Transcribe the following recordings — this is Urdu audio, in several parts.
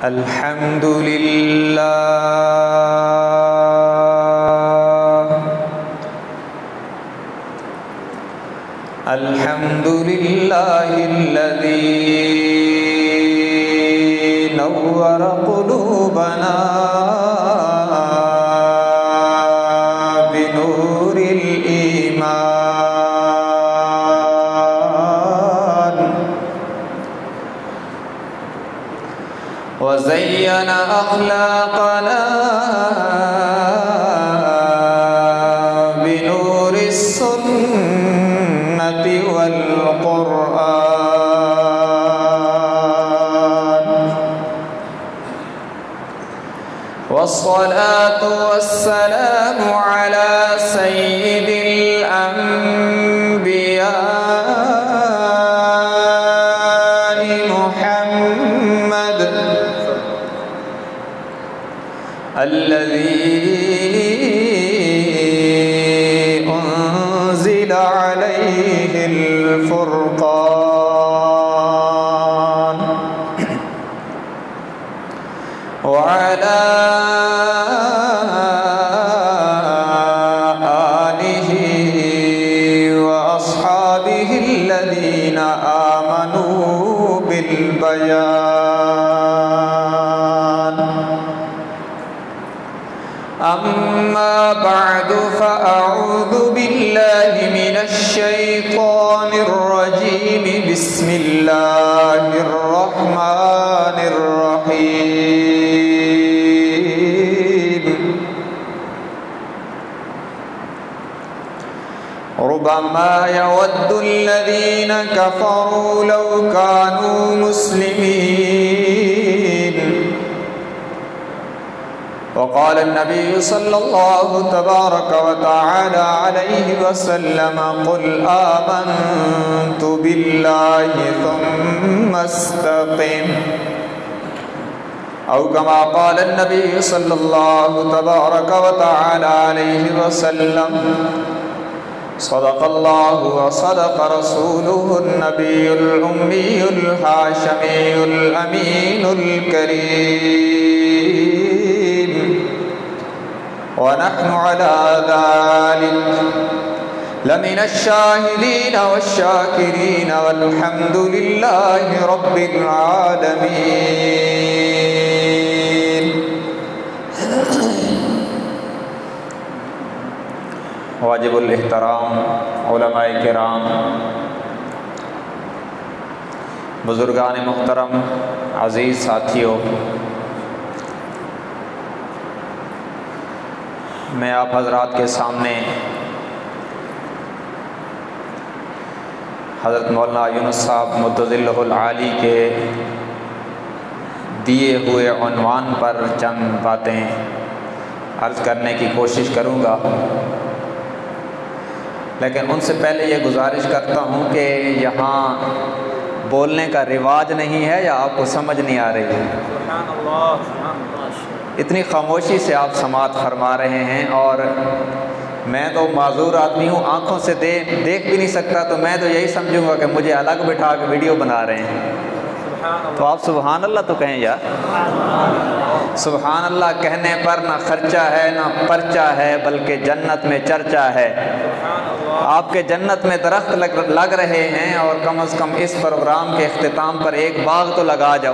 الحمد للہ الحمد للہ الذی نور قلوبنا بنور الایمان وزین اخلاقنا بنور السنة والقرآن والصلاة والسلام على سيد الأنبياء محمد الذي أنزل عليه الفرقان وعلى آله وأصحابه الذين آمنوا بالبيان أما بعد فأعوذ بالله من الشيطان الرجيم بسم الله الرحمن الرحيم ربما يود الذين كفروا لو كانوا مسلمين وقال النبي صلى الله تبارك وتعالى عليه وسلم قل آمنت بالله ثم استقم أو كما قال النبي صلى الله تبارك وتعالى عليه وسلم صدق الله وصدق رسوله النبي الأمي الهاشمي الأمين الكريم ونحن على ذلك لمن الشاهدين والشاكرين والحمد لله رب العالمين. واجب الاحترام علماء کرام، بزرگان محترم، عزیز ساتھیوں، میں آپ حضرات کے سامنے حضرت مولانا یونس صاحب متظلہ العالی کے دیے ہوئے عنوان پر چند باتیں عرض کرنے کی کوشش کروں گا، لیکن ان سے پہلے یہ گزارش کرتا ہوں کہ یہاں بولنے کا رواج نہیں ہے یا آپ کو سمجھ نہیں آ رہی ہے؟ اتنی خاموشی سے آپ سماعت فرما رہے ہیں، اور میں تو معذور آدمی ہوں، آنکھوں سے دیکھ بھی نہیں سکتا، تو میں تو یہی سمجھوں گا کہ مجھے الگ بٹھا کے ویڈیو بنا رہے ہیں۔ تو آپ سبحان اللہ تو کہیں یار۔ سبحان اللہ کہنے پر نہ خرچہ ہے نہ پرچہ ہے، بلکہ جنت میں چرچا ہے۔ آپ کے جنت میں درخت لگ رہے ہیں، اور کم از کم اس پروگرام کے اختتام پر ایک باغ تو لگا جاؤ۔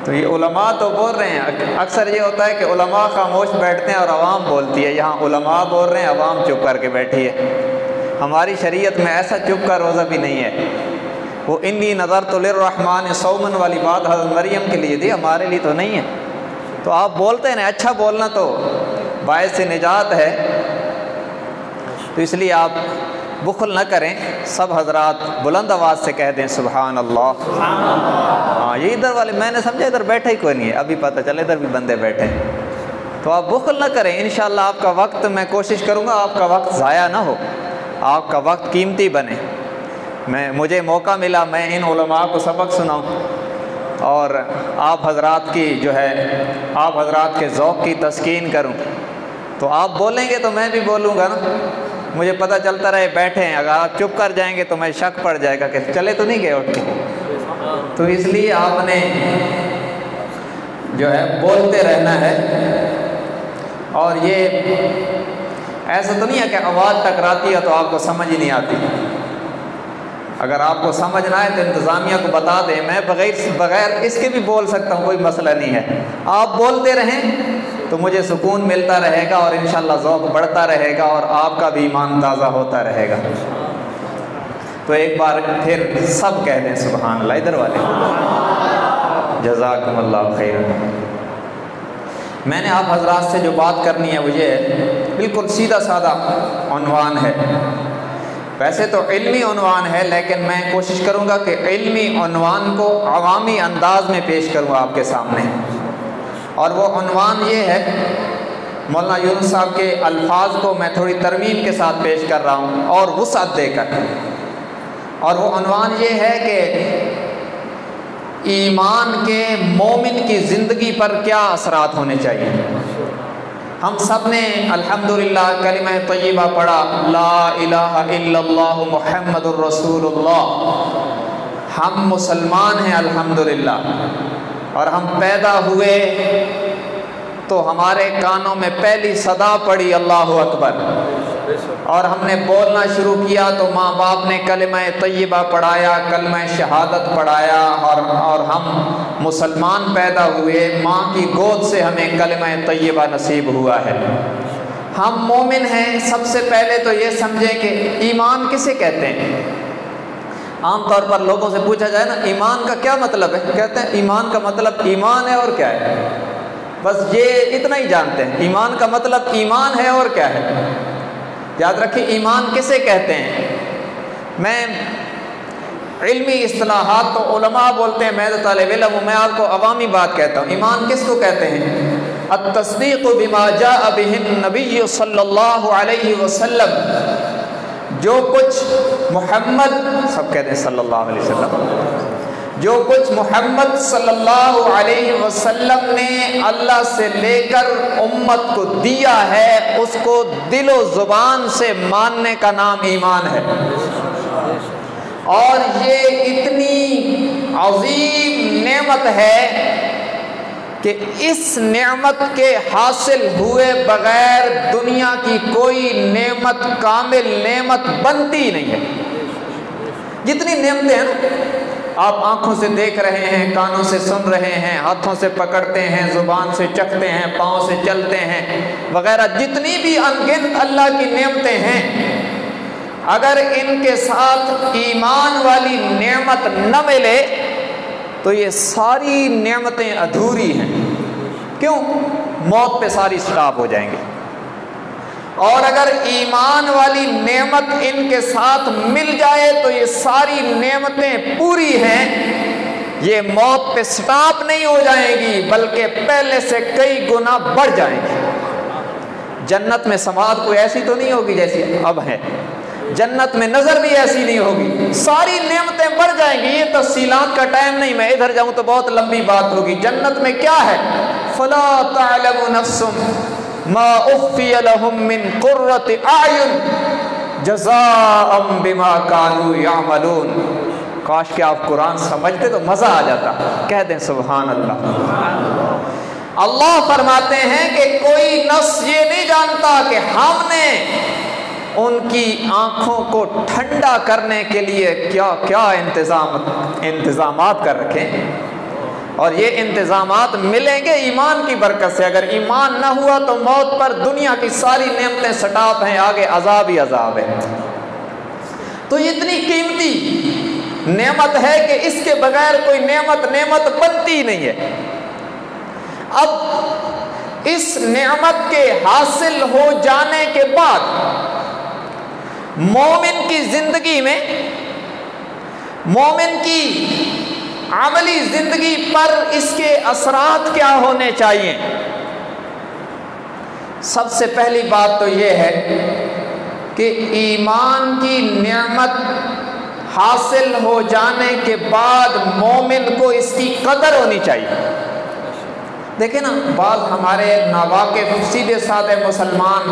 تو یہ علماء تو بول رہے ہیں، اکثر یہ ہوتا ہے کہ علماء خاموش بیٹھتے ہیں اور عوام بولتی ہے، یہاں علماء بول رہے ہیں، عوام چپ کر کے بیٹھی ہے۔ ہماری شریعت میں ایسا چپ کا روزہ بھی نہیں ہے۔ وہ انی نظرت للرحمن صوما والی بات حضرت مریم کے لیے تھی، ہمارے لیے تو نہیں ہے۔ تو آپ بولتے ہیں نا، اچھا بولنا تو باعث نجات ہے، تو اس لیے آپ بخل نہ کریں، سب حضرات بلند آواز سے کہہ دیں سبحان اللہ۔ ہاں یہ ادھر والے میں نے سمجھا ادھر بیٹھا ہی کوئی نہیں ہے، ابھی پتہ چلے ادھر بھی بندے بیٹھے ہیں، تو آپ بخل نہ کریں۔ انشاءاللہ آپ کا وقت، میں کوشش کروں گا آپ کا وقت ضائع نہ ہو، آپ کا وقت قیمتی بنے۔ مجھے موقع ملا میں ان علماء کو سبق سناؤں، اور آپ حضرات کی جو ہے، آپ حضرات کے ذوق کی تسکین کروں۔ تو آپ بولیں گے تو میں بھی بولوں گا نا، مجھے پتہ چلتا رہے بیٹھے ہیں، اگر آپ چپ کر جائیں گے تو میں شک پڑ جائے گا کہ چلے تو نہیں گئے اٹھ کے۔ تو اس لیے آپ نے جو ہے بولتے رہنا ہے، اور یہ ایسا تو نہیں ہے کہ آواز ٹکراتی ہے تو آپ کو سمجھ ہی نہیں آتی۔ اگر آپ کو سمجھنا ہے تو انتظامیہ کو بتا دیں، میں بغیر اس کے بھی بول سکتا ہوں، کوئی مسئلہ نہیں ہے۔ آپ بولتے رہیں تو مجھے سکون ملتا رہے گا، اور انشاءاللہ ذوق بڑھتا رہے گا، اور آپ کا بھی ایمان تازہ ہوتا رہے گا۔ تو ایک بار پھر سب کہہ دیں سبحان اللہ، ادھر والے جزاکم اللہ خیر۔ میں نے آپ حضرات سے جو بات کرنی ہے وہ یہ ہے، بالکل سیدھا سادہ عنوان ہے، ویسے تو علمی عنوان ہے، لیکن میں کوشش کروں گا کہ علمی عنوان کو عوامی انداز میں پیش کروں آپ کے سامنے، اور وہ عنوان یہ ہے، مولانا یونس صاحب کے الفاظ کو میں تھوڑی ترمیم کے ساتھ پیش کر رہا ہوں اور وسعت دے کر، اور وہ عنوان یہ ہے کہ ایمان کے مومن کی زندگی پر کیا اثرات ہونے چاہیے۔ ہم سب نے الحمدللہ کلمہ طیبہ پڑھا، لا الہ الا اللہ محمد الرسول اللہ، ہم مسلمان ہیں الحمدللہ، اور ہم پیدا ہوئے تو ہمارے کانوں میں پہلی صدا پڑی اللہ اکبر، اور ہم نے بولنا شروع کیا تو ماں باپ نے کلمہ طیبہ پڑھایا، کلمہ شہادت پڑھایا، اور ہم مسلمان پیدا ہوئے، ماں کی گود سے ہمیں کلمہ طیبہ نصیب ہوا ہے۔ ہم مومن ہیں، سب سے پہلے تو یہ سمجھیں کہ ایمان کسے کہتے ہیں۔ عام طور پر لوگوں سے پوچھا جائے نا ایمان کا کیا مطلب ہے، کہتے ہیں ایمان کا مطلب ایمان ہے اور کیا ہے، بس یہ اتنا ہی جانتے ہیں، ایمان کا مطلب ایمان ہے اور کیا ہے۔ یاد رکھیں ایمان کسے کہتے ہیں۔ میں علمی اصطلاحات تو علماء بولتے ہیں، میں تو طالب علم ہوں، میں آپ کو عوامی بات کہتا ہوں۔ ایمان کس کو کہتے ہیں؟ التصدیق بما جاء به النبی صلی اللہ علیہ وسلم، جو کچھ محمد، سب کہتے ہیں صلی اللہ علیہ وسلم، جو کچھ محمد صلی اللہ علیہ وسلم نے اللہ سے لے کر امت کو دیا ہے، اس کو دل و زبان سے ماننے کا نام ایمان ہے۔ اور یہ اتنی عظیم نعمت ہے کہ اس نعمت کے حاصل ہوئے بغیر دنیا کی کوئی نعمت، کامل نعمت بنتی نہیں ہے۔ جتنی نعمتیں ہیں آپ آنکھوں سے دیکھ رہے ہیں، کانوں سے سن رہے ہیں، ہاتھوں سے پکڑتے ہیں، زبان سے چکھتے ہیں، پاؤں سے چلتے ہیں وغیرہ، جتنی بھی انگنت اللہ کی نعمتیں ہیں، اگر ان کے ساتھ ایمان والی نعمت نہ ملے تو یہ ساری نعمتیں ادھوری ہیں۔ کیوں؟ موت پہ ساری سٹاپ ہو جائیں گے۔ اور اگر ایمان والی نعمت ان کے ساتھ مل جائے تو یہ ساری نعمتیں پوری ہیں، یہ موت پہ سٹاپ نہیں ہو جائیں گی بلکہ پہلے سے کئی گنا بڑھ جائیں گی۔ جنت میں سماعت کوئی ایسی تو نہیں ہوگی جیسی اب ہے، جنت میں نظر بھی ایسی نہیں ہوگی، ساری نعمتیں بڑھ جائیں گی۔ یہ تفصیلات کا ٹائم نہیں، میں ادھر جاؤں تو بہت لمبی بات ہوگی۔ جنت میں کیا ہے؟ فلا تعلم نفس ما اخفی لهم من قرۃ اعین جزاء بما كانوا يعملون۔ کاش کہ آپ قرآن سمجھتے تو مزہ آ جاتا۔ کہہ دیں سبحان اللہ۔ اللہ فرماتے ہیں کہ کوئی نفس یہ نہیں جانتا کہ ہم نے ان کی آنکھوں کو ٹھنڈا کرنے کے لیے کیا کیا انتظامات کر رکھے، اور یہ انتظامات ملیں گے ایمان کی برکت سے۔ اگر ایمان نہ ہوا تو موت پر دنیا کی ساری نعمتیں سٹاپ ہیں، آگے عذاب ہی عذاب ہے۔ تو یہ اتنی قیمتی نعمت ہے کہ اس کے بغیر کوئی نعمت بنتی نہیں ہے۔ اب اس نعمت کے حاصل ہو جانے کے بعد مومن کی زندگی میں، مومن کی عملی زندگی پر اس کے اثرات کیا ہونے چاہیے؟ سب سے پہلی بات تو یہ ہے کہ ایمان کی نعمت حاصل ہو جانے کے بعد مومن کو اس کی قدر ہونی چاہیے۔ دیکھیں نا، بعض ہمارے ناواقف سیدھے سادے مسلمان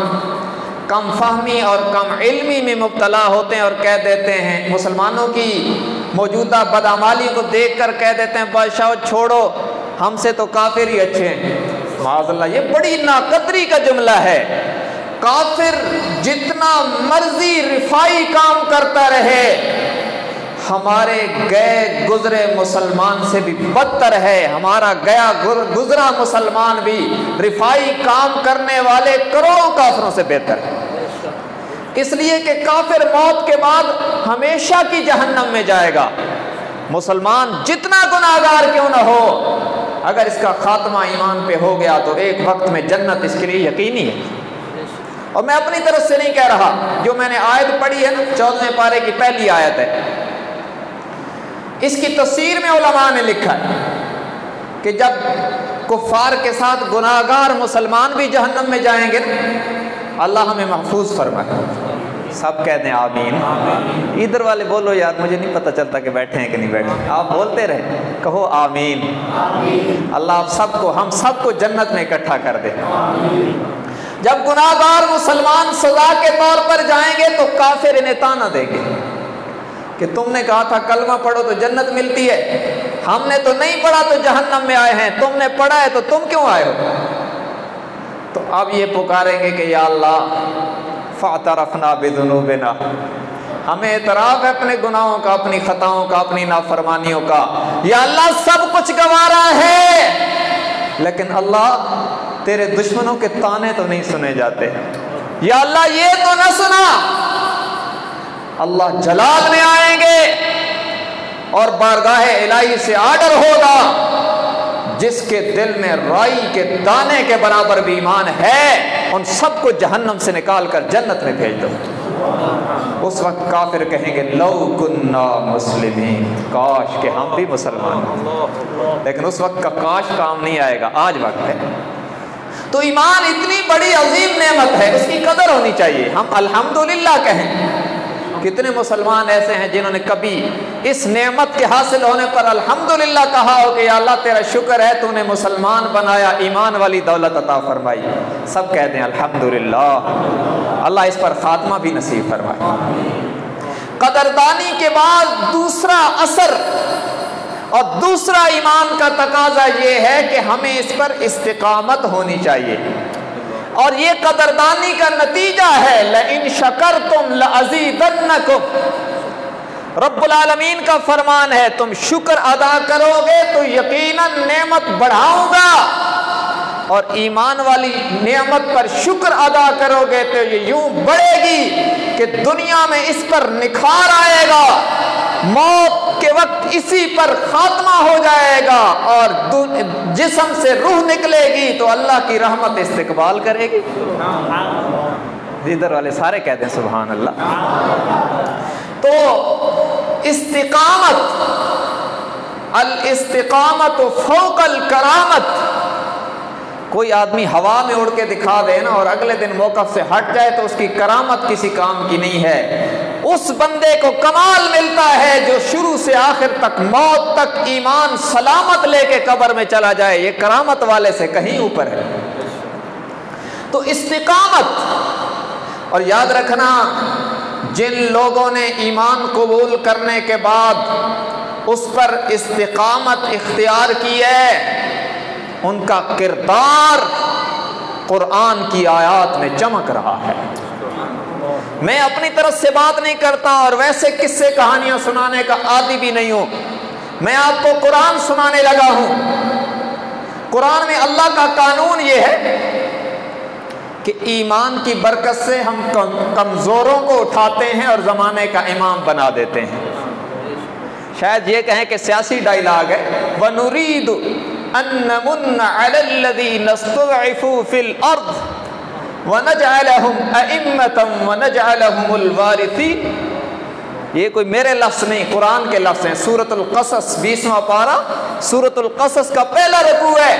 کم فہمی اور کم علمی میں مبتلا ہوتے ہیں اور کہہ دیتے ہیں، مسلمانوں کی موجودہ بدعمالی کو دیکھ کر کہہ دیتے ہیں بادشاہ چھوڑو، ہم سے تو کافر ہی اچھے ہیں۔ معاذ اللہ، یہ بڑی ناقدری کا جملہ ہے۔ کافر جتنا مرضی رفائی کام کرتا رہے، ہمارے گئے گزرے مسلمان سے بھی بدتر ہے۔ ہمارا گیا گزرا مسلمان بھی رفائی کام کرنے والے کروڑوں کافروں سے بہتر ہے، اس لیے کہ کافر موت کے بعد ہمیشہ کی جہنم میں جائے گا۔ مسلمان جتنا گناہگار کیوں نہ ہو، اگر اس کا خاتمہ ایمان پہ ہو گیا تو ایک وقت میں جنت اس کے لیے یقینی ہے۔ اور میں اپنی طرف سے نہیں کہہ رہا، جو میں نے آیت پڑھی ہے نا 14 پارے کی پہلی آیت ہے، اس کی تفسیر میں علماء نے لکھا ہے کہ جب کفار کے ساتھ گناہگار مسلمان بھی جہنم میں جائیں گے، اللہ ہمیں محفوظ فرمائے۔ سب کہتے ہیں آمین۔ ادھر والے بولو یار، مجھے نہیں پتہ چلتا کہ بیٹھے ہیں کہ نہیں بیٹھے، آپ بولتے رہے، کہو آمین۔ اللہ آپ سب کو، ہم سب کو جنت میں اکٹھا کر دے۔ جب گناہگار مسلمان سزا کے طور پر جائیں گے تو کافر انہیں طعنہ دیں گے کہ تم نے کہا تھا کلمہ پڑھو تو جنت ملتی ہے، ہم نے تو نہیں پڑھا تو جہنم میں آئے ہیں، تم نے پڑھا ہے تو تم کیوں آئے ہو؟ تو اب یہ پکاریں گے کہ یا اللہ فاعترفنا بذنوبنا، ہمیں اعتراف ہے اپنے گناہوں کا، اپنی خطاؤں کا، اپنی نافرمانیوں کا۔ یا اللہ سب کچھ گوارا ہے، لیکن اللہ تیرے دشمنوں کے طعنے تو نہیں سنے جاتے۔ یا اللہ یہ تو نہ سنا۔ اللہ جلال میں آئیں گے اور بارگاہ الہی سے آرڈر ہوگا، جس کے دل میں رائی کے دانے کے برابر بھی ایمان ہے، ان سب کو جہنم سے نکال کر جنت میں بھیج دو۔ اس وقت کافر کہیں گے لو کننا مسلمین، کاش کہ ہم بھی مسلمان ہیں۔ لیکن اس وقت کا کاش کام نہیں آئے گا، آج وقت ہے۔ تو ایمان اتنی بڑی عظیم نعمت ہے، اس کی قدر ہونی چاہیے۔ ہم الحمدللہ کہیں۔ کتنے مسلمان ایسے ہیں جنہوں نے کبھی اس نعمت کے حاصل ہونے پر الحمدللہ کہا ہو کہ یا اللہ تیرا شکر ہے تو نے مسلمان بنایا، ایمان والی دولت عطا فرمائی؟ سب کہتے ہیں الحمدللہ۔ اللہ اس پر خاتمہ بھی نصیب فرمائے۔ قدردانی کے بعد دوسرا اثر اور دوسرا ایمان کا تقاضا یہ ہے کہ ہمیں اس پر استقامت ہونی چاہیے، اور یہ قدردانی کا نتیجہ ہے لئن شکرتم لازیدنکم۔ رب العالمین کا فرمان ہے تم شکر ادا کرو گے تو یقیناً نعمت بڑھاؤں گا، اور ایمان والی نعمت پر شکر ادا کرو گے تو یہ یوں بڑھے گی کہ دنیا میں اس پر نکھار آئے گا، موت کے وقت اسی پر خاتمہ ہو جائے گا، اور جسم سے روح نکلے گی تو اللہ کی رحمت استقبال کرے گی۔ ادھر والے سارے کہتے ہیں سبحان اللہ۔ تو استقامت، الاستقامت فوق الکرامت۔ کوئی آدمی ہوا میں اڑ کے دکھا دے نا اور اگلے دن موقف سے ہٹ جائے تو اس کی کرامت کسی کام کی نہیں ہے۔ اس بندے کو کمال ملتا ہے جو شروع سے آخر تک، موت تک ایمان سلامت لے کے قبر میں چلا جائے، یہ کرامت والے سے کہیں اوپر ہے۔ تو استقامت، اور یاد رکھنا جن لوگوں نے ایمان قبول کرنے کے بعد اس پر استقامت اختیار کی ہے، ان کا کردار قرآن کی آیات میں چمک رہا ہے۔ میں اپنی طرف سے بات نہیں کرتا اور ویسے قصے کہانیاں سنانے کا عادی بھی نہیں ہوں، میں آپ کو قرآن سنانے لگا ہوں۔ قرآن میں اللہ کا قانون یہ ہے کہ ایمان کی برکت سے ہم کمزوروں کو اٹھاتے ہیں اور زمانے کا امام بنا دیتے ہیں۔ شاید یہ کہیں کہ سیاسی ڈائلاگ ہے، وَنُرِيدُ أَن نَّمُنَّ عَلَى الَّذِينَ اسْتُضْعِفُوا فِي الْأَرْضِ وَنَجْعَلَهُمْ أَئِمَّةً وَنَجْعَلَهُمُ الْوَارِثِينَ۔ یہ کوئی میرے لفظ نہیں، قرآن کے لفظ ہیں۔ سورۃ القصص 20واں پارہ، سورۃ القصص کا پہلا رکوع ہے۔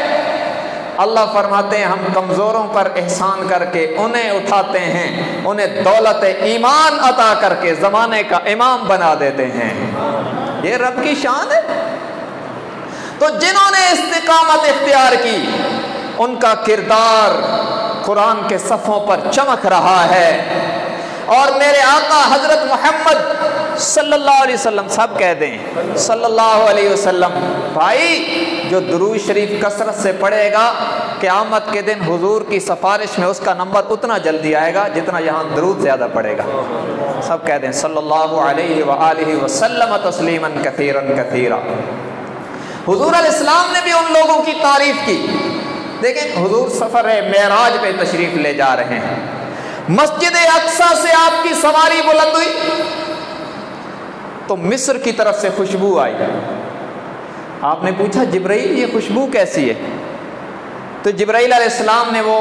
اللہ فرماتے ہیں ہم کمزوروں پر احسان کر کے انہیں اٹھاتے ہیں، انہیں دولت ایمان عطا کر کے زمانے کا امام بنا دیتے ہیں۔ یہ رب کی شان ہے۔ تو جنہوں نے استقامت اختیار کی ان کا کردار قرآن کے صفحوں پر چمک رہا ہے۔ اور میرے آقا حضرت محمد صلی اللہ علیہ وسلم سب کہہ دیں صلی اللہ علیہ وسلم. بھائی جو درود شریف کثرت سے پڑھے گا قیامت کے دن حضور کی سفارش میں اس کا نمبر اتنا جلدی آئے گا جتنا یہاں درود زیادہ پڑھے گا. سب کہہ دیں صلی اللہ علیہ وآلہ وسلم تسلیما کثیرا کثیرا. حضور علیہ السلام نے بھی ان لوگوں کی تعریف کی. دیکھیں حضور سفر معراج پہ تشریف لے جا رہے ہیں. مسجد اقصی سے آپ کی سواری بلند ہوئی تو مصر کی طرف سے خوشبو آئی. آپ نے پوچھا جبرائیل یہ خوشبو کیسی ہے؟ تو جبرائیل علیہ السلام نے وہ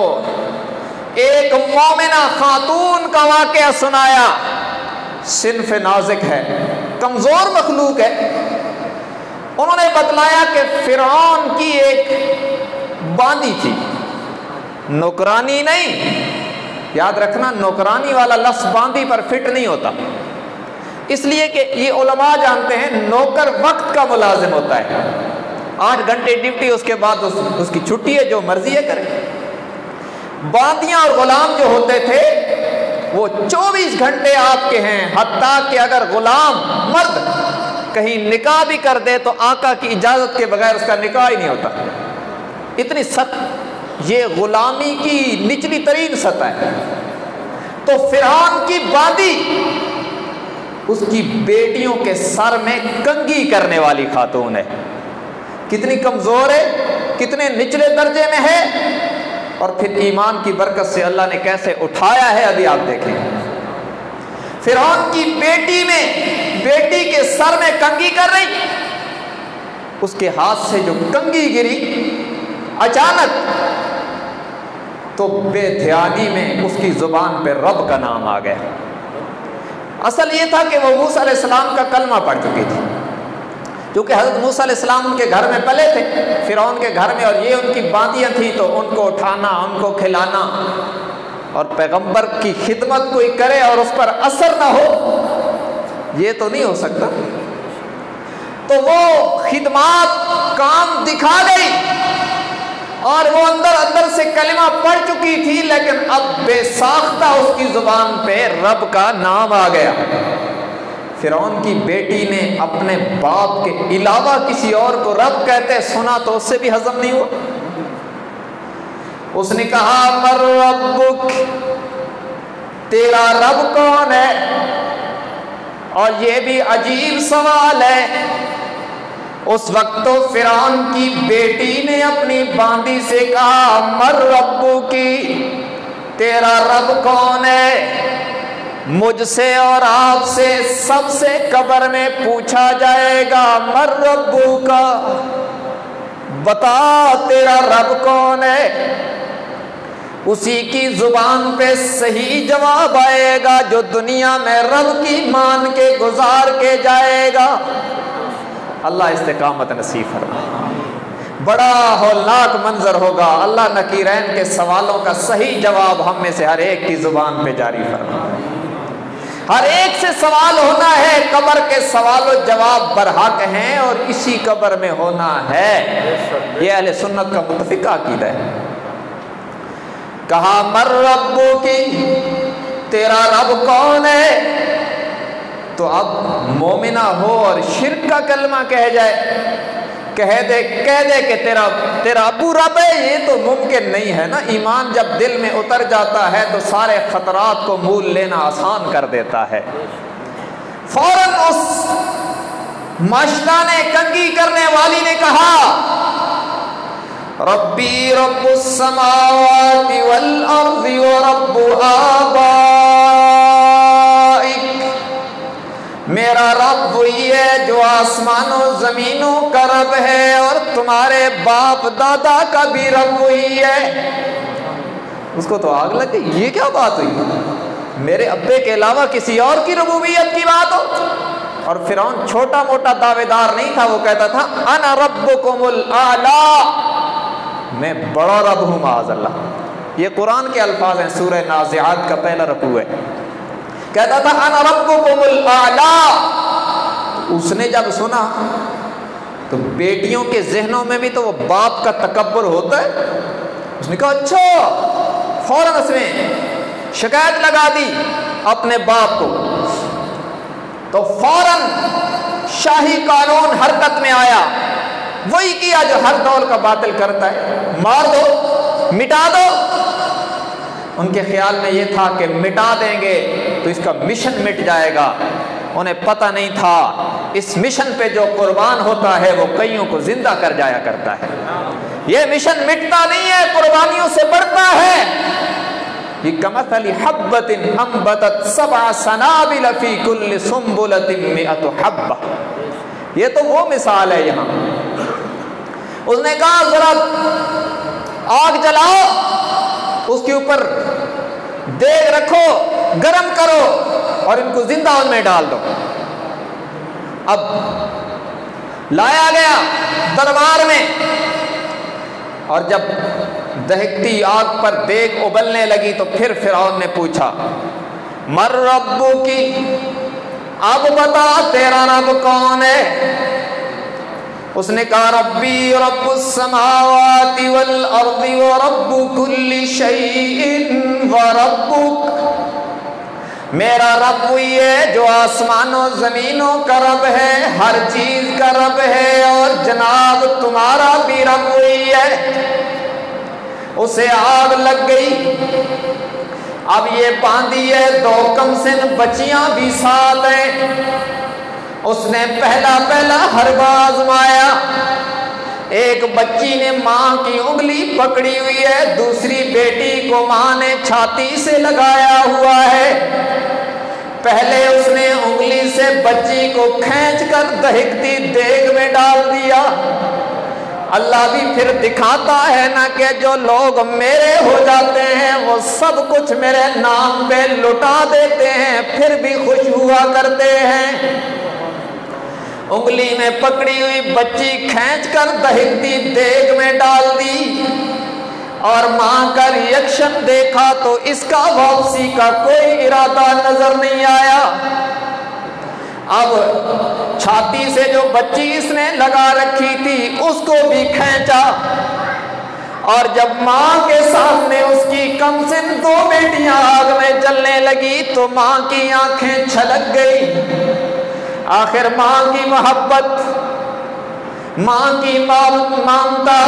ایک مومنہ خاتون کا واقعہ سنایا. صنف نازک ہے, کمزور مخلوق ہے. انہوں نے بتلایا کہ فرعون کی ایک باندی تھی, نوکرانی نہیں. یاد رکھنا نوکرانی والا لفظ باندی پر فٹ نہیں ہوتا, اس لیے کہ یہ علماء جانتے ہیں نوکر وقت کا ملازم ہوتا ہے. 8 گھنٹے ڈیوٹی, اس کے بعد اس کی چھٹی ہے, جو مرضی ہے کرے. باندیاں اور غلام جو ہوتے تھے وہ 24 گھنٹے آپ کے ہیں. حتیٰ کہ اگر غلام مرد کہیں نکاح بھی کر دے تو آقا کی اجازت کے بغیر اس کا نکاح ہی نہیں ہوتا. اتنی سخت یہ غلامی کی نچلی ترین سطح ہے. تو فرعون کی باندی اس کی بیٹیوں کے سر میں کنگھی کرنے والی خاتون ہے. کتنی کمزور ہے, کتنے نچلے درجے میں ہے, اور پھر ایمان کی برکت سے اللہ نے کیسے اٹھایا ہے ابھی آپ دیکھیں. فرعون کی بیٹی کے سر میں کنگھی کر رہی, اس کے ہاتھ سے جو کنگھی گری اچانک تو بے دھیانی میں اس کی زبان پہ رب کا نام آ گیا. اصل یہ تھا کہ وہ موسیٰ علیہ السلام کا کلمہ پڑھ چکی تھی, کیونکہ حضرت موسیٰ علیہ السلام ان کے گھر میں پلے تھے, فرعون کے گھر میں, اور یہ ان کی باندیاں تھیں, تو ان کو اٹھانا, ان کو کھلانا, اور پیغمبر کی خدمت کوئی کرے اور اس پر اثر نہ ہو, یہ تو نہیں ہو سکتا. تو وہ خدمات کام دکھا گئی اور وہ اندر سے کلمہ پڑھ چکی تھی, لیکن اب بے ساختہ اس کی زبان پہ رب کا نام آ گیا. فرعون کی بیٹی نے اپنے باپ کے علاوہ کسی اور کو رب کہتے سنا تو اس سے بھی ہضم نہیں ہوا. اس نے کہا مر ربک, تیرا رب کون ہے؟ اور یہ بھی عجیب سوال ہے. اس وقت تو فرعون کی بیٹی نے اپنی باندی سے کہا مر ربکی, تیرا رب کون ہے؟ مجھ سے اور آپ سے سب سے قبر میں پوچھا جائے گا مر ربو کا, بتا تیرا رب کون ہے. اسی کی زبان پہ صحیح جواب آئے گا جو دنیا میں رب کی مان کے گزار کے جائے گا. اللہ استقامت نصیب فرمائے. بڑا ہولناک منظر ہوگا. اللہ نکیرین کے سوالوں کا صحیح جواب ہم میں سے ہر ایک کی زبان پہ جاری فرمائے. ہر ایک سے سوال ہونا ہے, قبر کے سوال و جواب برحق ہیں اور اسی قبر میں ہونا ہے. یہ اہل سنت کا متفقہ عقیدہ ہے. کہا مر ربو کی, تیرا رب کون ہے؟ تو اب مومنہ ہو اور شرک کا کلمہ کہہ جائے, کہہ دے کہ تیرا ابو رب ہے, یہ تو ممکن نہیں ہے نا. ایمان جب دل میں اتر جاتا ہے تو سارے خطرات کو مول لینا آسان کر دیتا ہے. فوراً اس ماشدانے کنگھی کرنے والی نے کہا ربی رب السماوات والارض ورب آبائک, میرا رب وہی ہے جو آسمانوں زمینوں کا رب ہے اور تمہارے باپ دادا کا بھی رب وہی ہے. اس کو تو آگ لگ گئی, یہ کیا بات ہوئی, میرے ابے کے علاوہ کسی اور کی ربوبیت کی بات ہو. اور فرعون چھوٹا موٹا دعوے دار نہیں تھا, وہ کہتا تھا انا ربکم الاعلی, میں بڑا رب ہوں معاذ اللہ. یہ قرآن کے الفاظ ہیں, سورہ نازعات کا پہلا رکوع ہے. کہتا تھا انا ربکم الاعلی. اس نے جب سنا تو بیٹیوں کے ذہنوں میں بھی تو وہ باپ کا تکبر ہوتا ہے. اس نے کہا اچھا. فوراً اس میں شکایت لگا دی اپنے باپ کو، تو فوراً شاہی قانون حرکت میں آیا، وہی کیا جو ہر دور کا باطل کرتا ہے، مار دو، مٹا دو۔ ان کے خیال میں یہ تھا کہ مٹا دیں گے تو اس کا مشن مٹ جائے گا، انہیں پتہ نہیں تھا اس مشن پہ جو قربان ہوتا ہے وہ کئیوں کو زندہ کر جایا کرتا ہے۔ یہ مشن مٹتا نہیں ہے، قربانیوں سے بڑھتا ہے۔ کمثل حبۃ انبتت سبع سنابل فی کل سنبلۃ مئۃ حبۃ، یہ تو وہ مثال ہے یہاں۔ اس نے کہا ذرا آگ جلاؤ، اس کے اوپر دیگ رکھو، گرم کرو اور ان کو زندہ ان میں ڈال دو۔ اب لایا گیا دربار میں، اور جب دہکتی آگ پر دیگ ابلنے لگی تو پھر فرعون نے پوچھا من ربکی، اب بتا تیرا رب کون ہے؟ اس نے کہا ربی رب السماوات والارض ورب کل شیء وربک، میرا رب وہی ہے جو آسمانوں زمینوں کا رب ہے، ہر چیز کا رب ہے، اور جناب تمہارا بھی رب وہی ہے۔ اسے آگ لگ گئی، اب یہ باندھی ہے، دو کم سن بچیاں بھی ساتھ ہیں۔ اس نے پہلا حربہ آزمایا، ایک بچی نے ماں کی انگلی پکڑی ہوئی ہے، دوسری بیٹی کو ماں نے چھاتی سے لگایا ہوا ہے۔ پہلے اس نے انگلی سے بچی کو کھینچ کر دہکتی دیگ میں ڈال دیا۔ اللہ بھی پھر دکھاتا ہے نا کہ جو لوگ میرے ہو جاتے ہیں وہ سب کچھ میرے نام پہ لٹا دیتے ہیں، پھر بھی خوش ہوا کرتے ہیں۔ انگلی میں پکڑی ہوئی بچی کھینچ کر دہکتی دیگ میں ڈال دی، اور ماں کا ریئیکشن دیکھا تو اس کا واپسی کا کوئی ارادہ نظر نہیں آیا۔ اب چھاتی سے جو بچی اس نے لگا رکھی تھی اس کو بھی کھینچا، اور جب ماں کے سامنے اس کی کم سن دو بیٹیاں آگ میں جلنے لگی تو ماں کی آنکھیں چھلک گئی۔ آخر ماں کی محبت، ماں کی ممتا،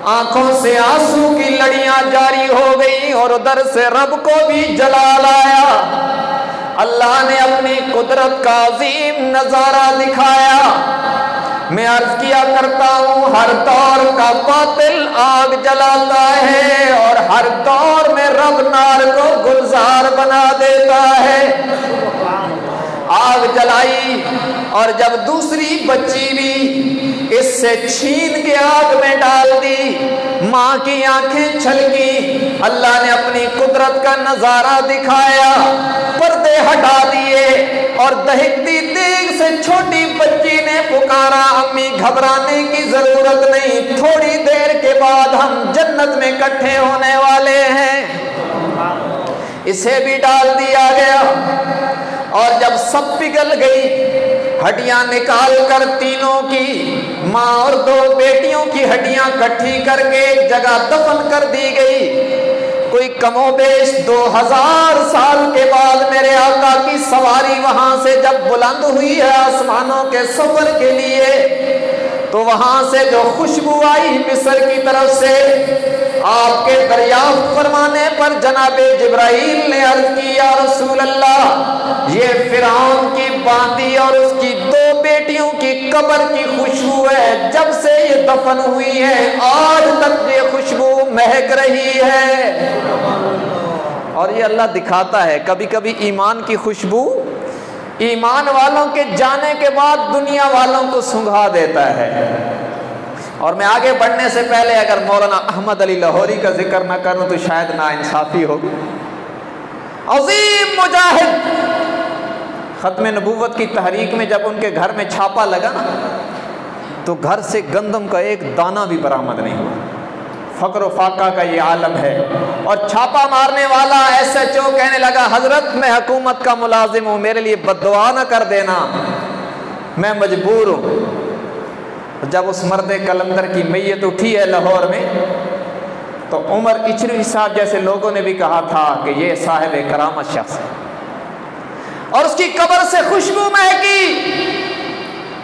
آنکھوں سے آنسو کی لڑیاں جاری ہو گئی، اور ادھر سے رب کو بھی جلال آیا۔ اللہ نے اپنی قدرت کا عظیم نظارہ دکھایا۔ میں عرض کیا کرتا ہوں ہر دور کا باطل آگ جلاتا ہے، اور ہر دور میں رب نار کو گلزار بنا دیتا ہے۔ آگ جلائی، اور جب دوسری بچی بھی اس سے چھین کے آگ میں ڈال دی، ماں کی آنکھیں چھلکی۔ اللہ نے اپنی قدرت کا نظارہ دکھایا، پردے ہٹا دیے، اور دہکتی دیگ سے چھوٹی بچی نے پکارا امی گھبرانے کی ضرورت نہیں، تھوڑی دیر کے بعد ہم جنت میں اکٹھے ہونے والے ہیں۔ اسے بھی ڈال دیا گیا، اور جب سب پگھل گئی، ہڈیاں نکال کر تینوں کی، ماں اور دو بیٹیوں کی ہڈیاں کٹھی کر کے ایک جگہ دفن کر دی گئی۔ کوئی کم و بیش 2000 سال کے بعد میرے آقا کی سواری وہاں سے جب بلند ہوئی ہے آسمانوں کے سفر کے لیے، تو وہاں سے جو خوشبو آئی مصر کی طرف سے، آپ کے دریافت فرمانے پر جناب جبرائیل نے عرض کی یا رسول اللہ، یہ فرعون کی باندی اور اس کی 2 بیٹیوں کی قبر کی خوشبو ہے، جب سے یہ دفن ہوئی ہے آج تک یہ خوشبو مہک رہی ہے۔ اور یہ اللہ دکھاتا ہے کبھی کبھی ایمان کی خوشبو ایمان والوں کے جانے کے بعد دنیا والوں کو سنگھا دیتا ہے۔ اور میں آگے بڑھنے سے پہلے اگر مولانا احمد علی لاہوری کا ذکر نہ کروں تو شاید ناانصافی ہوگی۔ عظیم مجاہد، ختم نبوت کی تحریک میں جب ان کے گھر میں چھاپا لگا نا تو گھر سے گندم کا ایک دانہ بھی برآمد نہیں ہوا۔ فقر و فاقہ کا یہ عالم ہے۔ اور چھاپا مارنے والا SHO کہنے لگا حضرت میں حکومت کا ملازم ہوں، میرے لیے بد دعا نہ کر دینا، میں مجبور ہوں۔ جب اس مرد کلندر کی میت اٹھی ہے لاہور میں تو عمر اچھروی صاحب جیسے لوگوں نے بھی کہا تھا کہ یہ صاحب کرامت شخص ہے، اور اس کی قبر سے خوشبو مہکی،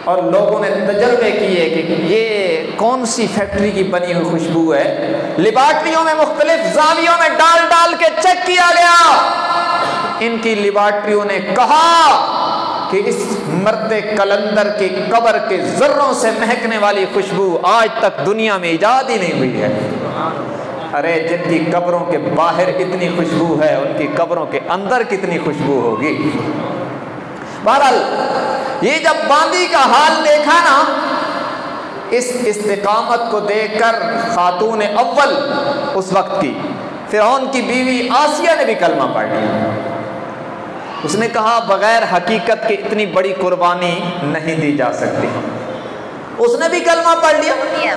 اور لوگوں نے تجربے کیے کہ یہ کون سی فیکٹری کی بنی ہوئی خوشبو ہے۔ لیبارٹریوں میں مختلف زاویوں میں ڈال ڈال کے چیک کیا گیا، ان کی لیبارٹریوں نے کہا کہ اس مرد کلندر کی قبر کے ذروں سے مہکنے والی خوشبو آج تک دنیا میں ایجاد ہی نہیں ہوئی ہے۔ ارے جن کی قبروں کے باہر اتنی خوشبو ہے، ان کی قبروں کے اندر کتنی خوشبو ہوگی۔ بہرحال یہ جب باندی کا حال دیکھا نا، اس استقامت کو دیکھ کر خاتون اول اس وقت کی فرعون کی بیوی آسیہ نے بھی کلمہ پڑھ لیا۔ اس نے کہا بغیر حقیقت کے اتنی بڑی قربانی نہیں دی جا سکتی، اس نے بھی کلمہ پڑھ لیا۔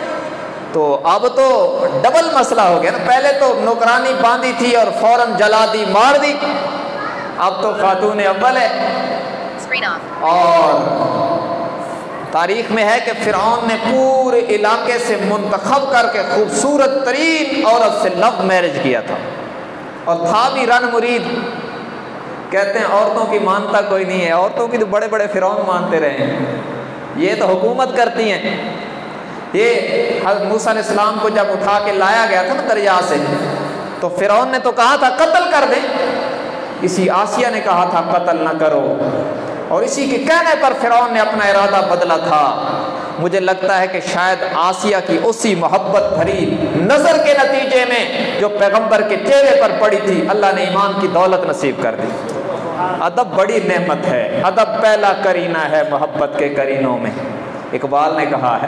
تو اب تو ڈبل مسئلہ ہو گیا نا، پہلے تو نوکرانی باندھی تھی اور فوراً جلا دی، مار دی، اب تو خاتون اول ہے۔ اور تاریخ میں ہے کہ فرعون نے پورے علاقے سے منتخب کر کے خوبصورت ترین عورت سے لو میرج کیا تھا، اور تھا بھی رن مرید۔ کہتے ہیں عورتوں کی مانتا کوئی نہیں ہے، عورتوں کی تو بڑے بڑے فرعون مانتے رہے ہیں، یہ تو حکومت کرتی ہیں۔ یہ حضرت موسیٰ علیہ السلام کو جب اٹھا کے لایا گیا تھا نا دریا سے، تو فرعون نے تو کہا تھا قتل کر دیں، اسی آسیہ نے کہا تھا قتل نہ کرو، اور اسی کے کہنے پر فرعون نے اپنا ارادہ بدلا تھا۔ مجھے لگتا ہے کہ شاید آسیہ کی اسی محبت بھری نظر کے نتیجے میں جو پیغمبر کے چہرے پر پڑی تھی، اللہ نے ایمان کی دولت نصیب کر دی۔ ادب بڑی نعمت ہے، ادب پہلا کرینہ ہے محبت کے کرینوں میں۔ اقبال نے کہا ہے،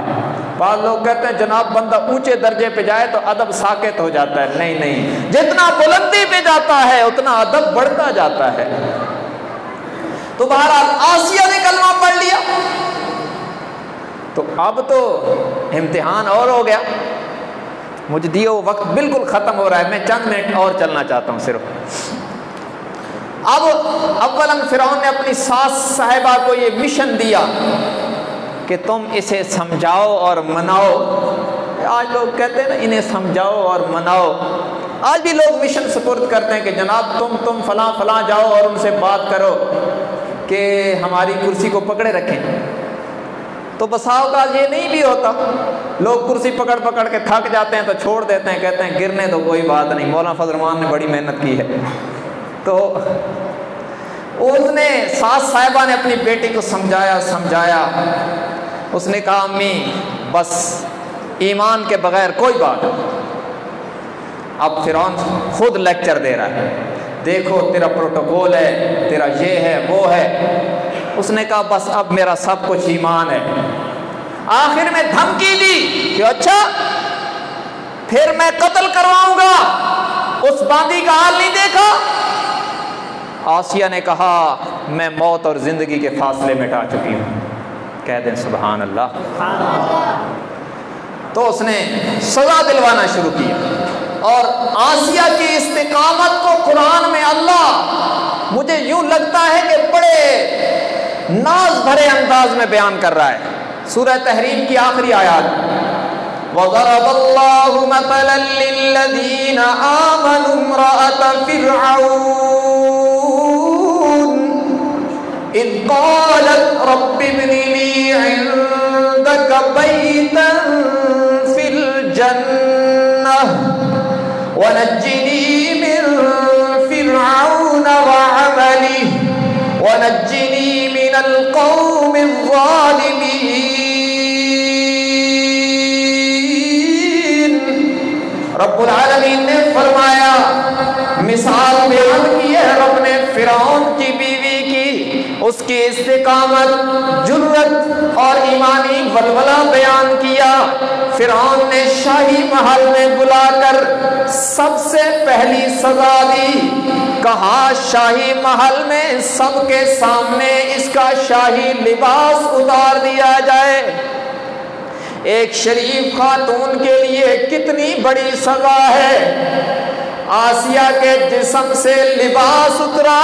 بعض لوگ کہتے ہیں جناب بندہ اونچے درجے پہ جائے تو ادب ساکت ہو جاتا ہے، نہیں نہیں، جتنا بلندی پہ جاتا ہے اتنا ادب بڑھتا جاتا ہے۔ تو بہرحال آسیہ نے کلمہ پڑھ لیا، تو اب تو امتحان اور ہو گیا۔ مجھے دیو وقت بالکل ختم ہو رہا ہے، میں چند منٹ اور چلنا چاہتا ہوں صرف۔ اب اولاً فرعون نے اپنی ساس صاحبہ کو یہ مشن دیا کہ تم اسے سمجھاؤ اور مناؤ۔ آج لوگ کہتے ہیں نا انہیں سمجھاؤ اور مناؤ، آج بھی لوگ مشن سپرد کرتے ہیں کہ جناب تم فلاں فلاں جاؤ اور ان سے بات کرو کہ ہماری کرسی کو پکڑے رکھیں۔ تو بسا اوقات یہ نہیں بھی ہوتا، لوگ کرسی پکڑ پکڑ کے تھک جاتے ہیں تو چھوڑ دیتے ہیں، کہتے ہیں گرنے تو کوئی بات نہیں، مولانا فضل الرحمان نے بڑی محنت کی ہے۔ تو اس نے ساس صاحبہ نے اپنی بیٹی کو سمجھایا، اس نے کہا امی بس ایمان کے بغیر کوئی بات نہیں۔ اب فرعون خود لیکچر دے رہا ہے، دیکھو تیرا پروٹوکول ہے، تیرا یہ ہے وہ ہے۔ اس نے کہا بس اب میرا سب کچھ ایمان ہے۔ آخر میں دھمکی دی کہ اچھا پھر میں قتل کرواؤں گا، اس باندی کا حال نہیں دیکھا؟ آسیہ نے کہا میں موت اور زندگی کے فاصلے مٹا چکی ہوں۔ کہہ دیں سبحان اللہ۔ تو اس نے سزا دلوانا شروع کیا، اور آسیہ کی استقامت کو قرآن میں اللہ مجھے یوں لگتا ہے کہ بڑے ناز بھرے انداز میں بیان کر رہا ہے۔ سورہ تحریم کی آخری آیات، وَضَرَبَ اللَّهُ مَثَلًا لِّلَّذِينَ آمَنُوا امْرَأَتَ فِرْعَوْنَ إِذْ قَالَتْ رَبِّ ابْنِ لِي عِندَكَ بَيْتًا فِي الْجَنَّةِ وَنَجِّنِي مِن فِرْعَوْنَ وَعَمَلِهِ وَنَجِّنِي مِنَ الْقَوْمِ الظَّالِمِينَ۔ رب العالمین نے فرمایا، مثال بیان کی ہے رب نے فرعون کی بیوی کی، اس کی استقامت، جرت اور ایمانی ولولہ بیان کیا۔ فرعون نے شاہی محل میں بلا کر سب سے پہلی سزا دی، کہا شاہی محل میں سب کے سامنے اس کا شاہی لباس اتار دیا جائے۔ ایک شریف خاتون کے لیے کتنی بڑی سزا ہے۔ آسیہ کے جسم سے لباس اترا،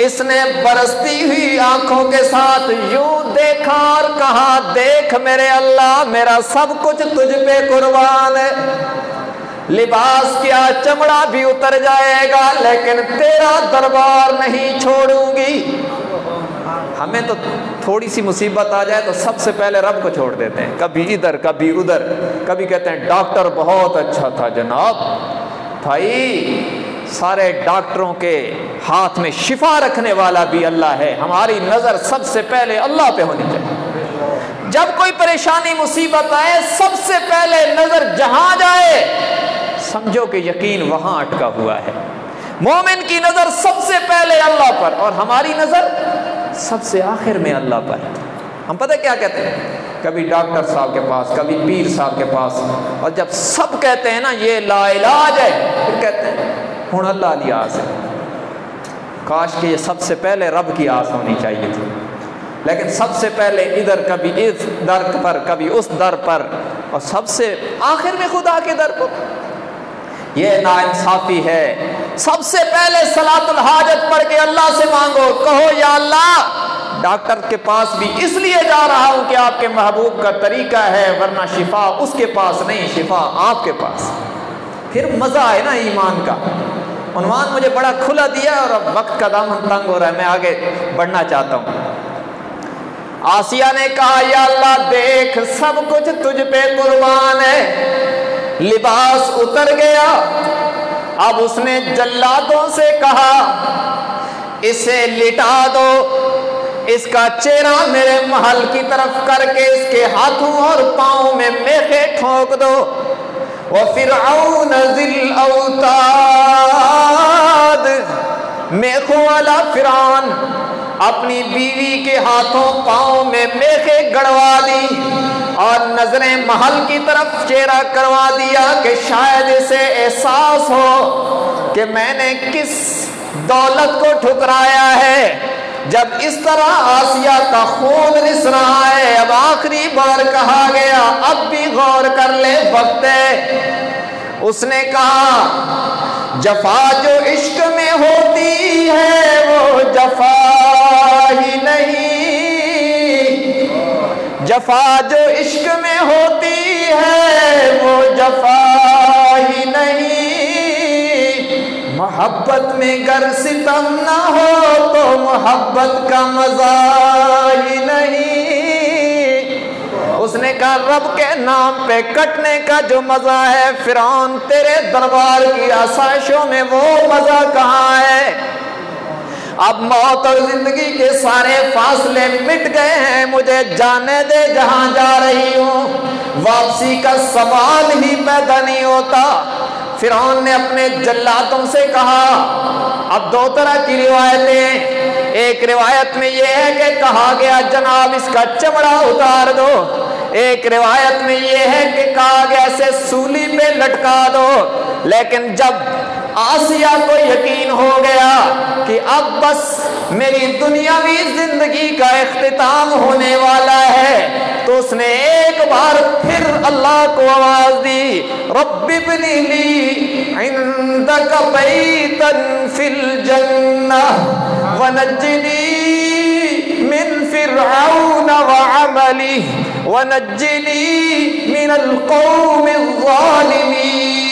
اس نے برستی ہوئی آنکھوں کے ساتھ یوں دیکھا اور کہا دیکھ میرے اللہ، میرا سب کچھ تجھ پہ قربان ہے۔ لباس کیا چمڑا بھی اتر جائے گا لیکن تیرا دربار نہیں چھوڑوں گی۔ ہمیں تو تھوڑی سی مصیبت آ جائے تو سب سے پہلے رب کو چھوڑ دیتے ہیں، کبھی ادھر کبھی ادھر، کبھی کہتے ہیں ڈاکٹر بہت اچھا تھا جناب۔ بھائی سارے ڈاکٹروں کے ہاتھ میں شفا رکھنے والا بھی اللہ ہے، ہماری نظر سب سے پہلے اللہ پہ ہونی چاہیے۔ جب کوئی پریشانی مصیبت آئے سب سے پہلے نظر جہاں جائے سمجھو کہ یقین وہاں اٹکا ہوا ہے۔ مومن کی نظر سب سے پہلے اللہ پر اور ہماری نظر سب سے آخر میں اللہ پر۔ ہم پتہ کیا کہتے ہیں، کبھی ڈاکٹر صاحب کے پاس، کبھی پیر صاحب کے پاس، اور جب سب کہتے ہیں نا یہ لا علاج ہے، پھر کہتے ہیں ہن اللہ علی آس ہے۔ کاش کہ یہ سب سے پہلے رب کی آس ہونی چاہیے تھی، لیکن سب سے پہلے ادھر کبھی اس در پر کبھی اس در پر اور سب سے آخر میں خدا کے در پر۔ یہ ناانصافی ہے۔ سب سے پہلے صلاۃ الحاجت پڑھ کے اللہ سے مانگو، کہو یا اللہ ڈاکٹر کے پاس بھی اس لیے جا رہا ہوں کہ آپ کے محبوب کا طریقہ ہے، ورنہ شفا اس کے پاس نہیں، شفا آپ کے پاس۔ پھر مزہ ہے نا ایمان کا۔ عنوان مجھے بڑا کھلا دیا اور اب وقت کا دامن تنگ ہو رہا ہے، میں آگے بڑھنا چاہتا ہوں۔ آسیہ نے کہا یا اللہ دیکھ سب کچھ تجھ پہ قربان ہے، لباس اتر گیا۔ اب اس نے جلادوں سے کہا اسے لٹا دو، اس کا چہرہ میرے محل کی طرف کر کے اس کے ہاتھوں اور پاؤں میں میخیں ٹھونک دو۔ وَفِرْعَوْنَ ذِي الْأَوْتَادِ، میخوں والا فرعون اپنی بیوی کے ہاتھوں پاؤں میں میخیں گڑوا دی اور نظریں محل کی طرف چہرہ کروا دیا کہ شاید اسے احساس ہو کہ میں نے کس دولت کو ٹھکرایا ہے۔ جب اس طرح آسیہ کا خون رس رہا ہے، اب آخری بار کہا گیا اب بھی غور کر لے وقت ہے۔ اس نے کہا جفا جو عشق میں ہوتی ہے وہ جفا ہی نہیں، جفا جو عشق میں ہوتی ہے وہ جفا ہی نہیں، محبت میں گر ستم نہ ہو تو محبت کا مزہ ہی نہیں۔ اس نے کہا رب کے نام پہ کٹنے کا جو مزہ ہے فرعون تیرے دربار کی آسائشوں میں وہ مزہ کہاں ہے؟ اب موت اور زندگی کے سارے فاصلے مٹ گئے ہیں، مجھے جانے دے جہاں جا رہی ہوں، واپسی کا سوال ہی پیدا نہیں ہوتا۔ فرعون نے اپنے جلادوں سے کہا، اب دو طرح کی روایتیں، ایک روایت میں یہ ہے کہ کہا گیا جناب اس کا چمڑا اتار دو، ایک روایت میں یہ ہے کہ کہا گیا اسے سولی پہ لٹکا دو۔ لیکن جب آسیہ کو یقین ہو گیا کہ اب بس میری دنیاوی زندگی کا اختتام ہونے والا ہے تو اس نے ایک بار پھر اللہ کو آواز دی، رب ابن لی عندک بیتا فی الجنہ ونجنی من فرعون وعملہ ونجنی من القوم الظالمین۔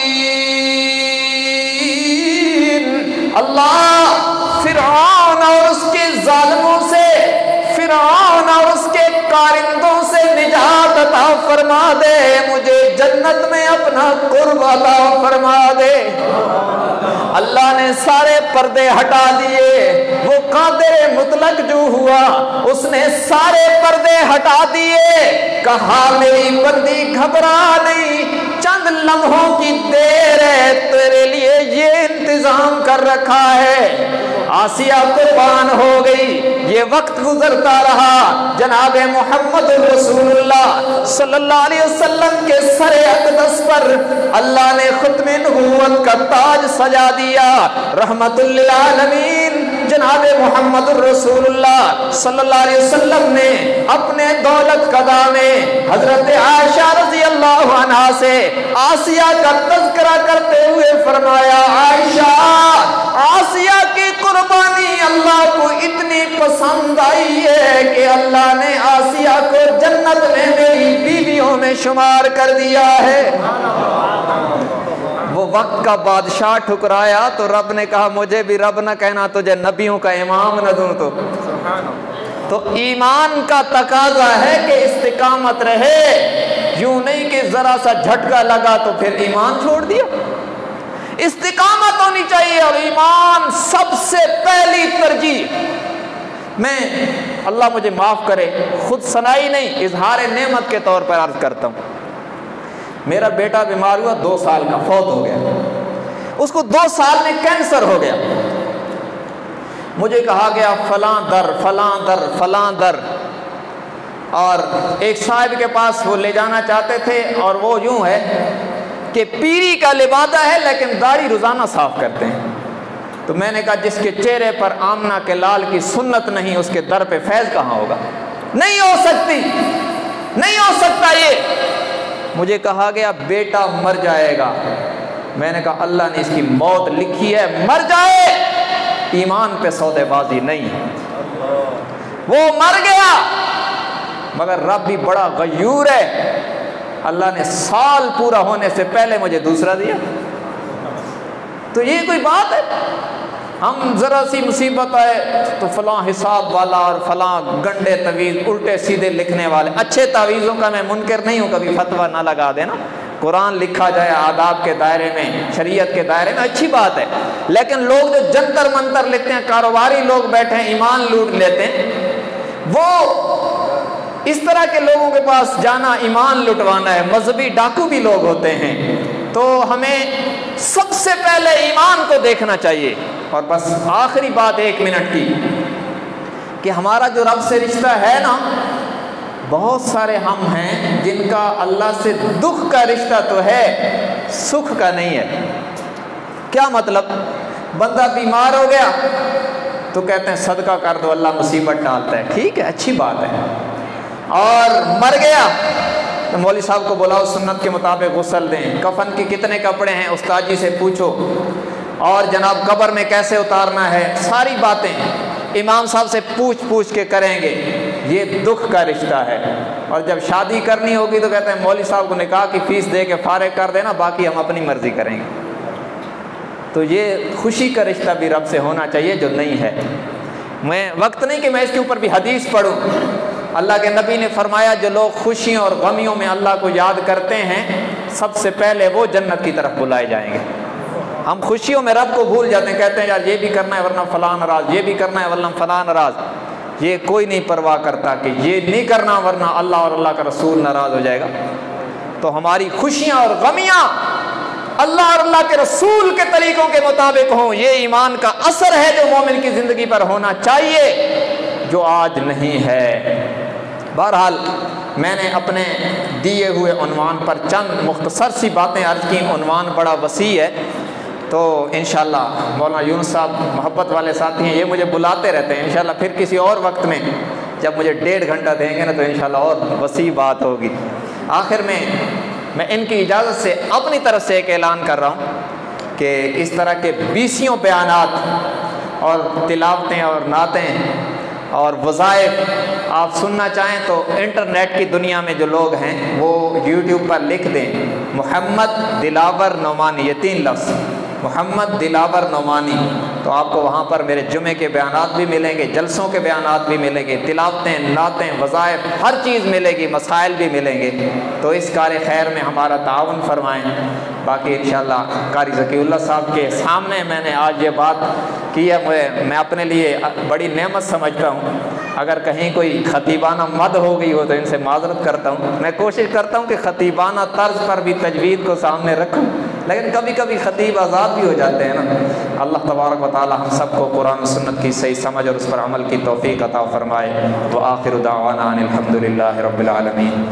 اللہ فرعون اور اس کے ظالموں سے، فرعون اور اس کے کارندوں سے نجات عطا فرما دے، مجھے جنت میں اپنا قرب عطا فرما دے۔ اللہ نے سارے پردے ہٹا دیے، وہ قادر مطلق جو ہوا اس نے سارے پردے ہٹا دیے، کہا میری بندی گھبرا نہیں، چند لمحوں کی دیر ہے، تیرے لیے یہ انتظام کر رکھا ہے۔ آسیہ قربان ہو گئی، یہ وقت گزرتا رہا، جناب محمد رسول اللہ صلی اللہ علیہ وسلم کے سر اقدس پر اللہ نے ختم نبوت کا تاج سجا دیا، رحمت للعالمین جناب محمد رسول اللہ صلی اللہ علیہ وسلم نے اپنے دولت قدا میں حضرت عائشہ رضی اللہ عنہا سے آسیہ کا تذکرہ کرتے ہوئے فرمایا، عائشہ آسیہ کی قربانی اللہ کو اتنی پسند آئی ہے کہ اللہ نے آسیہ کو جنت میں میری بیویوں میں شمار کر دیا ہے۔ وہ وقت کا بادشاہ ٹھکرایا تو رب نے کہا مجھے بھی رب نہ کہنا، تجھے نبیوں کا امام نہ دوں تو ایمان کا تقاضا ہے کہ استقامت رہے، یوں نہیں کہ ذرا سا جھٹکا لگا تو پھر ایمان چھوڑ دیا۔ استقامت ہونی چاہیے، اور ایمان سب سے پہلی ترجیح۔ میں اللہ مجھے معاف کرے، خود ثنائی نہیں، اظہار نعمت کے طور پر عرض کرتا ہوں، میرا بیٹا بیمار ہوا، 2 سال کا، فوت ہو گیا، اس کو 2 سال میں کینسر ہو گیا۔ مجھے کہا گیا فلاں در فلاں در فلاں در، اور ایک صاحب کے پاس وہ لے جانا چاہتے تھے، اور وہ یوں ہے کہ پیری کا لبادہ ہے لیکن داڑھی روزانہ صاف کرتے ہیں۔ تو میں نے کہا جس کے چہرے پر آمنہ کے لال کی سنت نہیں، اس کے در پہ فیض کہاں ہوگا؟ نہیں ہو سکتی، نہیں ہو سکتا۔ یہ مجھے کہا گیا بیٹا مر جائے گا، میں نے کہا اللہ نے اس کی موت لکھی ہے، مر جائے، ایمان پہ سودے بازی نہیں۔ وہ مر گیا، مگر رب بھی بڑا غیور ہے، اللہ نے سال پورا ہونے سے پہلے مجھے دوسرا دیا۔ تو یہ کوئی بات ہے؟ ہم ذرا سی مصیبت آئے تو فلاں حساب والا اور فلاں گنڈے تعویذ الٹے سیدھے لکھنے والے۔ اچھے تعویذوں کا میں منکر نہیں ہوں، کبھی فتویٰ نہ لگا دینا، قرآن لکھا جائے آداب کے دائرے میں، شریعت کے دائرے میں، اچھی بات ہے، لیکن لوگ جو جنتر منتر لکھتے ہیں، کاروباری لوگ بیٹھے ہیں ایمان لوٹ لیتے ہیں، وہ اس طرح کے لوگوں کے پاس جانا ایمان لٹوانا ہے۔ مذہبی ڈاکو بھی لوگ ہوتے ہیں، تو ہمیں سب سے پہلے ایمان کو دیکھنا چاہیے۔ اور بس آخری بات 1 منٹ کی، کہ ہمارا جو رب سے رشتہ ہے نا، بہت سارے ہم ہیں جن کا اللہ سے دکھ کا رشتہ تو ہے، سکھ کا نہیں ہے۔ کیا مطلب؟ بندہ بیمار ہو گیا تو کہتے ہیں صدقہ کر دو، اللہ مصیبت ڈالتا ہے، ٹھیک ہے، اچھی بات ہے، اور مر گیا تو مولوی صاحب کو بلاؤ، سنت کے مطابق غسل دیں، کفن کے کتنے کپڑے ہیں استاد جی سے پوچھو، اور جناب قبر میں کیسے اتارنا ہے، ساری باتیں امام صاحب سے پوچھ کے کریں گے، یہ دکھ کا رشتہ ہے۔ اور جب شادی کرنی ہوگی تو کہتے ہیں مولوی صاحب کو نکاح کی فیس دے کے فارغ کر دینا، باقی ہم اپنی مرضی کریں گے۔ تو یہ خوشی کا رشتہ بھی رب سے ہونا چاہیے، جو نہیں ہے۔ میں وقت نہیں کہ میں اس کے اوپر بھی حدیث پڑھوں، اللہ کے نبی نے فرمایا جو لوگ خوشیوں اور غمیوں میں اللہ کو یاد کرتے ہیں، سب سے پہلے وہ جنت کی طرف بلائے جائیں گے۔ ہم خوشیوں میں رب کو بھول جاتے ہیں، کہتے ہیں یار یہ بھی کرنا ہے ورنہ فلاں ناراض، یہ بھی کرنا ہے ورنہ فلاں ناراض۔ یہ کوئی نہیں پرواہ کرتا کہ یہ نہیں کرنا ورنہ اللہ اور اللہ کا رسول ناراض ہو جائے گا۔ تو ہماری خوشیاں اور غمیاں اللہ اور اللہ کے رسول کے طریقوں کے مطابق ہوں، یہ ایمان کا اثر ہے جو مومن کی زندگی پر ہونا چاہیے، جو آج نہیں ہے۔ بہرحال میں نے اپنے دیے ہوئے عنوان پر چند مختصر سی باتیں عرض کی، عنوان بڑا وسیع ہے، تو انشاءاللہ مولانا یونس صاحب محبت والے ساتھی ہیں، یہ مجھے بلاتے رہتے ہیں، انشاءاللہ پھر کسی اور وقت میں جب مجھے 1.5 گھنٹہ دیں گے نا تو انشاءاللہ اور وسیع بات ہوگی۔ آخر میں ان کی اجازت سے اپنی طرف سے ایک اعلان کر رہا ہوں کہ اس طرح کے 20 بیانات اور تلاوتیں اور نعتیں اور وظائف آپ سننا چاہیں تو انٹرنیٹ کی دنیا میں جو لوگ ہیں وہ یوٹیوب پر لکھ دیں محمد دلاور نعمانی، یہ 3 لفظ محمد دلاور نعمانی، تو آپ کو وہاں پر میرے جمعے کے بیانات بھی ملیں گے، جلسوں کے بیانات بھی ملیں گے، تلاوتیں، نعتیں، وظائف، ہر چیز ملے گی، مسائل بھی ملیں گے۔ تو اس کار خیر میں ہمارا تعاون فرمائیں۔ باقی انشاءاللہ قاری ذکی اللہ صاحب کے سامنے میں نے آج یہ بات کی ہے، میں اپنے لیے بڑی نعمت سمجھتا ہوں۔ اگر کہیں کوئی خطیبانہ مد ہو گئی ہو تو ان سے معذرت کرتا ہوں۔ میں کوشش کرتا ہوں کہ خطیبانہ طرز پر بھی تجوید کو سامنے رکھوں، لیکن کبھی کبھی خطیب آزاد بھی ہو جاتے ہیں نا۔ اللہ تبارک و تعالی ہم سب کو قرآن و سنت کی صحیح سمجھ اور اس پر عمل کی توفیق عطا فرمائے۔ وآخر دعوانا ان الحمد للہ رب العالمین۔